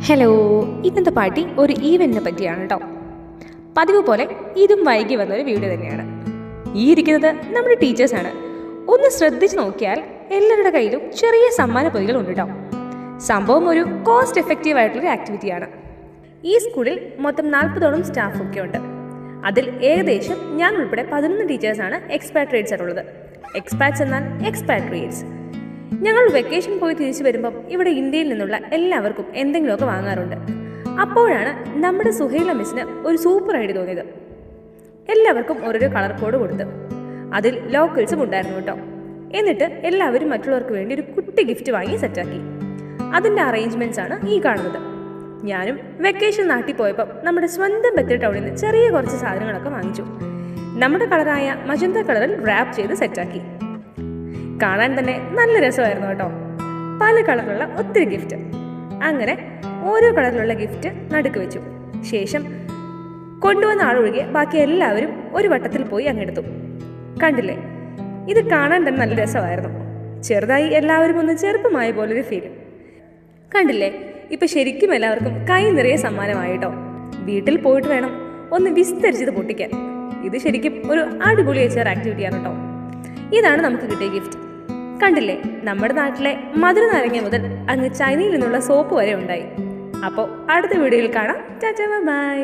Hello, ഇന്നത്തെ party ഒരു ഈവെന്റിനെ പറ്റിയാണ് കേട്ടോ. പതിവ് പോലെ ഇതും വൈകി വന്നൊരു വീഡിയോ തന്നെയാണ്. ഈ ഇരിക്കുന്നത് നമ്മുടെ ടീച്ചേഴ്സാണ്. ഒന്ന് ശ്രദ്ധിച്ച് നോക്കിയാൽ എല്ലാവരുടെ കയ്യിലും ചെറിയ സമ്മാന പൊതികൾ ഉണ്ട് കേട്ടോ. സംഭവം ഒരു കോസ്റ്റ് എഫക്റ്റീവ് ആയിട്ടുള്ളൊരു ആക്ടിവിറ്റിയാണ്. ഈ സ്കൂളിൽ മൊത്തം 40ഓളം സ്റ്റാഫൊക്കെ ഉണ്ട്. അതിൽ ഏകദേശം ഞാൻ ഉൾപ്പെടെ 11 ടീച്ചേഴ്സാണ് എക്സ്പാട്രിയേറ്റ്സ് ആയിട്ടുള്ളത്. എക്സ്പാറ്റ്സ് എന്നാൽ എക്സ്പാട്രിയേറ്റ്സ്. ഞങ്ങൾ വെക്കേഷൻ പോയി തിരിച്ചു വരുമ്പം ഇവിടെ ഇന്ത്യയിൽ നിന്നുള്ള എല്ലാവർക്കും എന്തെങ്കിലുമൊക്കെ വാങ്ങാറുണ്ട്. അപ്പോഴാണ് നമ്മുടെ സുഹൈല മിസ്സിന് ഒരു സൂപ്പർ ഐഡിയ തോന്നിയത്. എല്ലാവർക്കും ഓരോരോ കളർ കോഡ് കൊടുത്ത് അതിൽ ലോക്കൽസും ഉണ്ടായിരുന്നു കേട്ടോ. എന്നിട്ട് എല്ലാവരും മറ്റുള്ളവർക്ക് വേണ്ടി ഒരു കുട്ടി ഗിഫ്റ്റ് വാങ്ങി സെറ്റാക്കി. അതിൻ്റെ അറേഞ്ച്മെൻറ്റ്സ് ആണ് ഈ കാണുന്നത്. ഞാനും വെക്കേഷൻ നാട്ടിൽ പോയപ്പോൾ നമ്മുടെ സ്വന്തം ബത്തേരി ടൗണിൽ നിന്ന് ചെറിയ കുറച്ച് സാധനങ്ങളൊക്കെ വാങ്ങിച്ചു. നമ്മുടെ കളറായ മജന്ത കളറിൽ റാപ്പ് ചെയ്ത് സെറ്റാക്കി. കാണാൻ തന്നെ നല്ല രസമായിരുന്നു കേട്ടോ. പല കളറിലുള്ള ഒത്തിരി ഗിഫ്റ്റ്. അങ്ങനെ ഓരോ കളറിലുള്ള ഗിഫ്റ്റ് നടുക്ക് വെച്ചു. ശേഷം കൊണ്ടുവന്ന ആളൊഴികെ ബാക്കി എല്ലാവരും ഒരു വട്ടത്തിൽ പോയി അങ്ങെടുത്തു. കണ്ടില്ലേ, ഇത് കാണാൻ തന്നെ നല്ല രസമായിരുന്നു. ചെറുതായി എല്ലാവരും ഒന്ന് ചെറുപ്പമായ പോലൊരു ഫീൽ. കണ്ടില്ലേ, ഇപ്പം ശരിക്കും എല്ലാവർക്കും കൈ നിറയെ സമ്മാനമായിട്ടോ. വീട്ടിൽ പോയിട്ട് വേണം ഒന്ന് വിസ്തരിച്ചത് പൊട്ടിക്കാൻ. ഇത് ശരിക്കും ഒരു അടിപൊളി HR ആക്ടിവിറ്റിയാണ് കേട്ടോ. ഇതാണ് നമുക്ക് കിട്ടിയ ഗിഫ്റ്റ്. കണ്ടില്ലേ, നമ്മുടെ നാട്ടിലെ മധുര നാരങ്ങ മുതൽ അങ്ങ് ചൈനയിൽ നിന്നുള്ള സോപ്പ് വരെ ഉണ്ടായി. അപ്പോൾ അടുത്ത വീഡിയോയിൽ കാണാം. ടാറ്റാ, ബൈ.